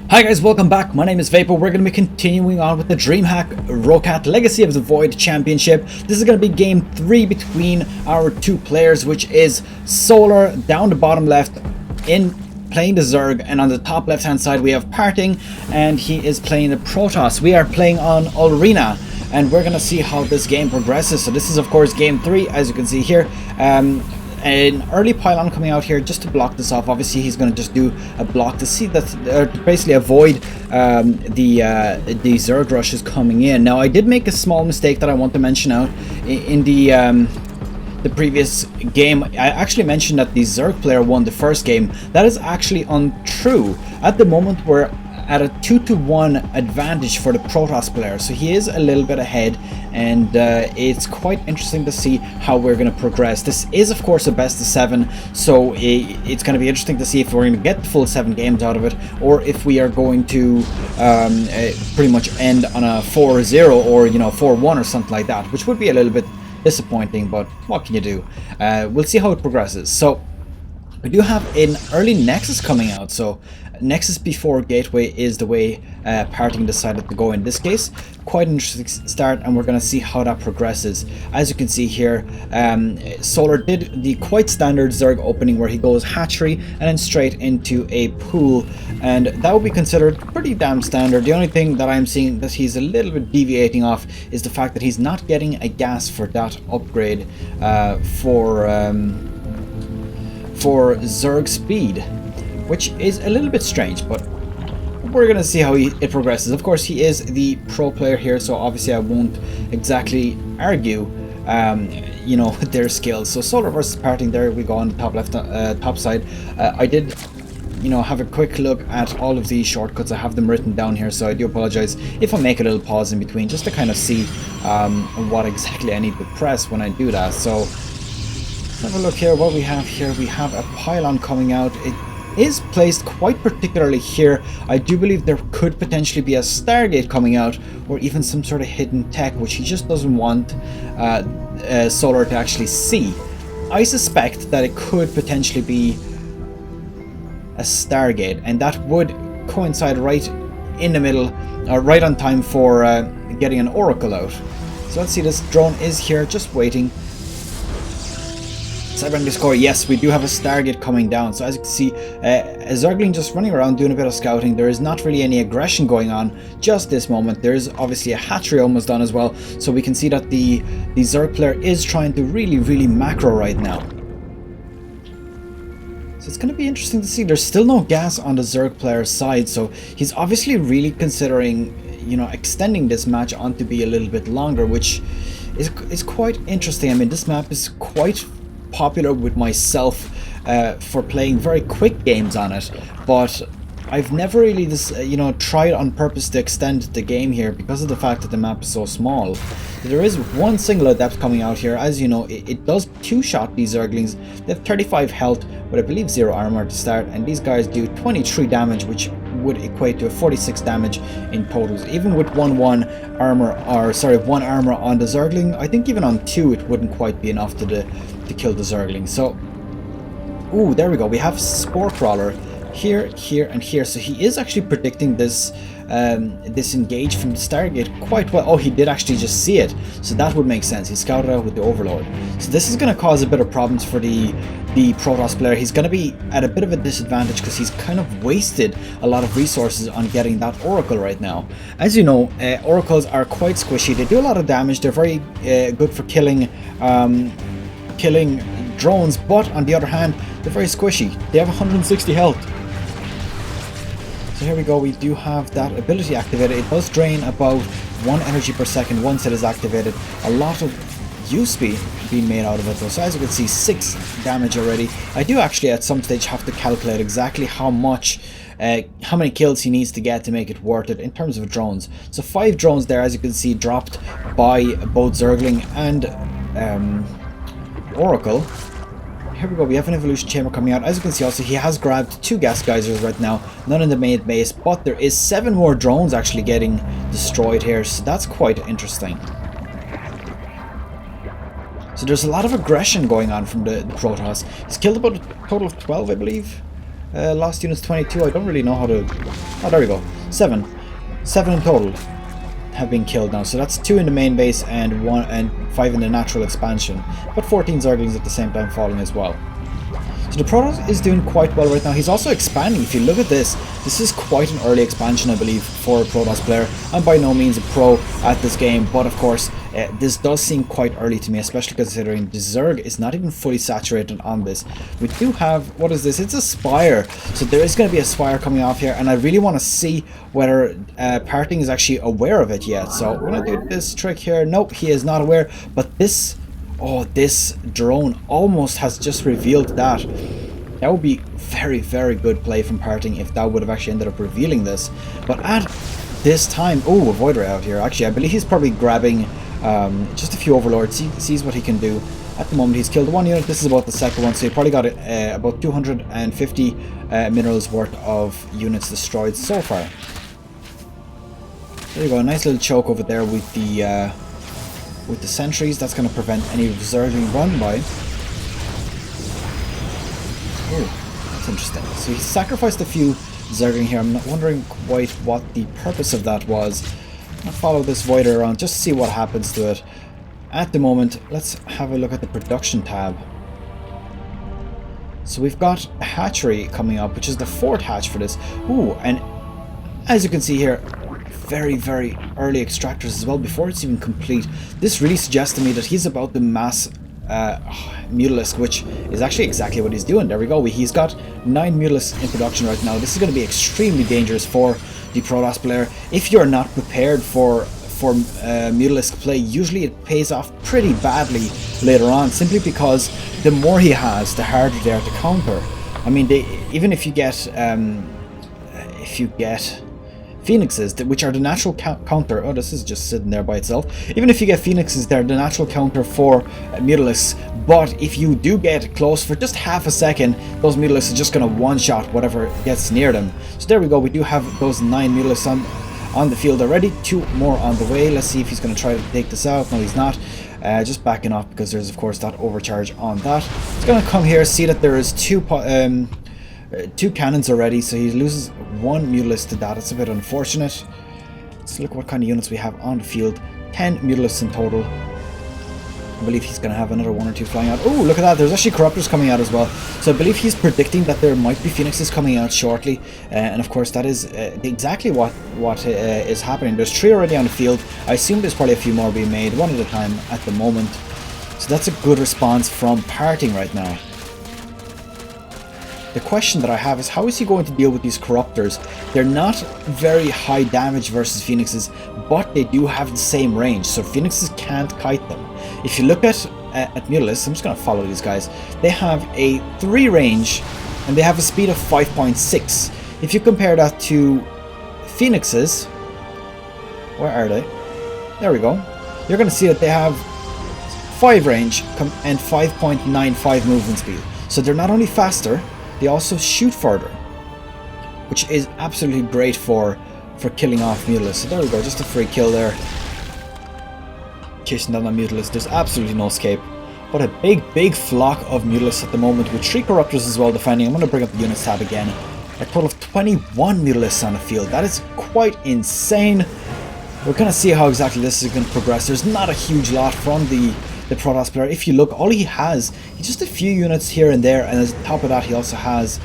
Hi guys, welcome back. My name is Vaipo. We're going to be continuing on with the Dreamhack Rokat Legacy of the Void Championship. This is going to be game 3 between our two players, which is Solar down the bottom left in playing the Zerg, and on the top left hand side we have PartinG and he is playing the Protoss. We are playing on Ulrena and we're going to see how this game progresses. So this is of course game 3, as you can see here. An early pylon coming out here just to block this off. Obviously he's going to just do a block to see that, to basically avoid the Zerg rushes coming in. Now I did make a small mistake that I want to mention out in the previous game. I actually mentioned that the Zerg player won the first game. That is actually untrue. At the moment we're at a 2-to-1 advantage for the Protoss player, so he is a little bit ahead, and it's quite interesting to see how we're going to progress. This is of course a best of 7, so it's going to be interesting to see if we're going to get the full 7 games out of it, or if we are going to pretty much end on a 4-0 or 4-1 or something like that, which would be a little bit disappointing, but what can you do? We'll see how it progresses. So we do have an early Nexus coming out, so Nexus before Gateway is the way PartinG decided to go in this case. Quite an interesting start, and we're going to see how that progresses. As you can see here, Solar did the quite standard Zerg opening where he goes hatchery and then straight into a pool, and that would be considered pretty damn standard. The only thing that I'm seeing that he's a little bit deviating off is the fact that he's not getting a gas for that upgrade for Zerg speed, which is a little bit strange, but we're gonna see how it progresses. Of course, he is the pro player here, so obviously I won't exactly argue their skills. So Solar versus PartinG, there we go on the top left top side. I did have a quick look at all of these shortcuts. I have them written down here, so I do apologize if I make a little pause in between just to kind of see what exactly I need to press when I do that. So let's have a look here. What we have here, we have a pylon coming out. It is placed quite particularly here. I do believe there could potentially be a Stargate coming out, or even some sort of hidden tech, which he just doesn't want Solar to actually see. I suspect that it could potentially be a Stargate, and that would coincide right in the middle, or right on time for getting an Oracle out. So let's see, this drone is here, just waiting. Cyber_, yes, we do have a Stargate coming down. So as you can see, a Zergling just running around doing a bit of scouting. There is not really any aggression going on just this moment. There is obviously a hatchery almost done as well, so we can see that the Zerg player is trying to really macro right now. So it's going to be interesting to see. There's still no gas on the Zerg player's side, so he's obviously really considering extending this match on to be a little bit longer, which is quite interesting. I mean, this map is quite popular with myself for playing very quick games on it, but I've never really tried on purpose to extend the game here because of the fact that the map is so small. There is one single adept coming out here. As you know, it does two-shot these Zerglings. They have 35 health, but I believe 0 armor to start, and these guys do 23 damage, which would equate to a 46 damage in totals. Even with 1 armor on the Zergling, I think even on 2 it wouldn't quite be enough to kill the Zergling. So, ooh, there we go. We have Spore Crawler here, here, and here. So he is actually predicting this engage from the Stargate quite well. Oh, he did actually just see it, so that would make sense. He scouted out with the Overlord. So this is going to cause a bit of problems for the Protoss player. He's going to be at a bit of a disadvantage because he's kind of wasted a lot of resources on getting that Oracle right now. As you know, Oracles are quite squishy. They do a lot of damage. They're very good for killing drones, but on the other hand, they're very squishy. They have 160 health. So here we go, we do have that ability activated. It does drain about 1 energy per second once it is activated. A lot of use being made out of it though. So as you can see, 6 damage already. I do actually at some stage have to calculate exactly how many kills he needs to get to make it worth it in terms of drones. So 5 drones there, as you can see, dropped by both Zergling and Oracle. Here we go, we have an evolution chamber coming out. As you can see also, he has grabbed 2 gas geysers right now, none in the main base, but there is 7 more drones actually getting destroyed here, so that's quite interesting. So there's a lot of aggression going on from the Protoss. He's killed about a total of 12, I believe. Lost units 22. I don't really know how to... Oh, there we go. 7. 7 in total have been killed now. So that's 2 in the main base and 5 in the natural expansion. But 14 Zerglings at the same time falling as well. So the Protoss is doing quite well right now. He's also expanding. If you look at this, this is quite an early expansion, I believe, for a Protoss player. I'm by no means a pro at this game, but of course, this does seem quite early to me, especially considering the Zerg is not even fully saturated on this. We do have, what is this? It's a Spire. So there is going to be a Spire coming off here, and I really want to see whether PartinG is actually aware of it yet. So we're going to do this trick here. Nope, he is not aware, but this... Oh, this drone almost has just revealed that. That would be very, very good play from PartinG if that would have actually ended up revealing this. But at this time... Oh, Avoid Ray out here. Actually, I believe he's probably grabbing just a few Overlords. Sees what he can do. At the moment, he's killed 1 unit. This is about the second one, so he probably got about 250 minerals worth of units destroyed so far. There you go. A nice little choke over there with the sentries. That's going to prevent any Zergling run by. Oh, that's interesting. So he sacrificed a few Zergling here. I'm not wondering quite what the purpose of that was. I'm going to follow this Voider around just to see what happens to it. At the moment, let's have a look at the production tab. So we've got a hatchery coming up, which is the 4th hatch for this. Ooh, and as you can see here, very, very early extractors as well before it's even complete. This really suggests to me that he's about to mass Mutalisk, which is actually exactly what he's doing. There we go. He's got 9 Mutalisks in production right now. This is going to be extremely dangerous for the Protoss player. If you're not prepared for Mutalisk play, usually it pays off pretty badly later on, simply because the more he has, the harder they are to counter. I mean, even if you get Phoenixes, which are the natural counter... Oh, this is just sitting there by itself. Even if you get Phoenixes, they're the natural counter for Mutalisks. But if you do get close for just half a second, those Mutalisks are just going to one-shot whatever gets near them. So there we go. We do have those 9 Mutalisks on the field already. 2 more on the way. Let's see if he's going to try to take this out. No, he's not. Just backing off because there's, of course, that overcharge on that. He's going to come here, see that there is 2 cannons already, so he loses 1 Mutalisk to that. It's a bit unfortunate. Let's look what kind of units we have on the field. 10 Mutalisks in total. I believe he's going to have another 1 or 2 flying out. Oh, look at that. There's actually Corruptors coming out as well. So I believe he's predicting that there might be Phoenixes coming out shortly. And of course, that is exactly what is happening. There's 3 already on the field. I assume there's probably a few more being made, 1 at a time at the moment. So that's a good response from PartinG right now. The question that I have is, how is he going to deal with these Corruptors? They're not very high damage versus Phoenixes, but they do have the same range, so Phoenixes can't kite them. If you look at Mutalisks, I'm just going to follow these guys, they have a 3 range, and they have a speed of 5.6. If you compare that to Phoenixes, where are they? There we go. You're going to see that they have 5 range and 5.95 movement speed. So they're not only faster, they also shoot further, which is absolutely great for killing off Mutalisks. So there we go, just a free kill there. Chasing down that Mutalisk, there's absolutely no escape. But a big flock of Mutalisks at the moment, with 3 Corruptors as well defending. I'm going to bring up the units tab again. A total of 21 Mutalisks on the field. That is quite insane. We're going to see how exactly this is going to progress. There's not a huge lot from the Protoss player. If you look, all he has is just a few units here and there, and on top of that he also has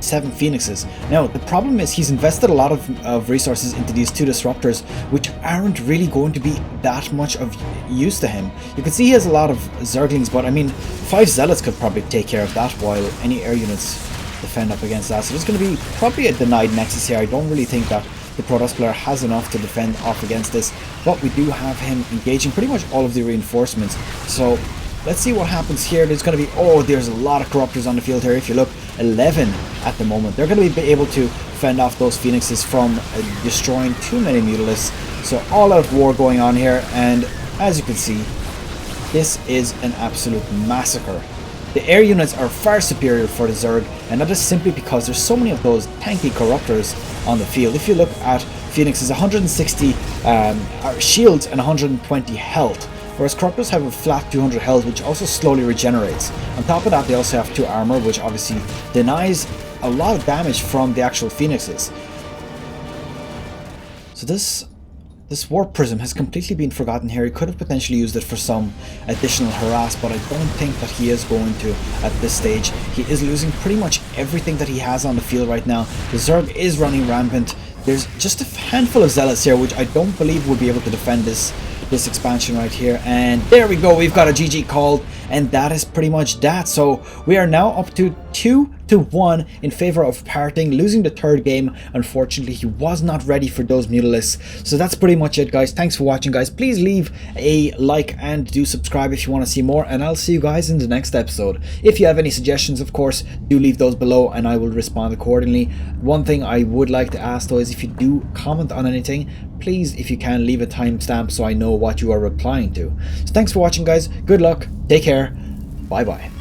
7 Phoenixes. Now the problem is he's invested a lot of resources into these 2 Disruptors, which aren't really going to be that much of use to him. You can see he has a lot of Zerglings, but I mean 5 Zealots could probably take care of that, while any air units defend up against that. So there's going to be probably a denied Nexus here. I don't really think that the Protoss player has enough to defend off against this, but we do have him engaging pretty much all of the reinforcements. So let's see what happens here. There's going to be, oh, there's a lot of Corruptors on the field here. If you look, 11 at the moment. They're going to be able to fend off those Phoenixes from destroying too many Mutalisks. So all out war going on here, and as you can see, this is an absolute massacre. The air units are far superior for the Zerg, and that is simply because there's so many of those tanky Corruptors on the field. If you look at Phoenix's 160 shields and 120 health, whereas corruptors have a flat 200 health, which also slowly regenerates. On top of that, they also have 2 armor, which obviously denies a lot of damage from the actual phoenixes. So this warp prism has completely been forgotten here. He could have potentially used it for some additional harass, but I don't think that he is going to at this stage. He is losing pretty much everything that he has on the field right now. The Zerg is running rampant. There's just a handful of zealots here, which I don't believe will be able to defend this expansion right here. And there we go, we've got a GG called, and that is pretty much that. So we are now up to 2-1 in favor of PartinG, losing the 3rd game. Unfortunately, he was not ready for those mutalisks. So that's pretty much it, guys. Thanks for watching, guys. Please leave a like and do subscribe if you want to see more, and I'll see you guys in the next episode. If you have any suggestions, of course, do leave those below and I will respond accordingly. One thing I would like to ask though is, if you do comment on anything, please, if you can, leave a timestamp so I know what you are replying to. So thanks for watching, guys. Good luck. Take care. Bye bye.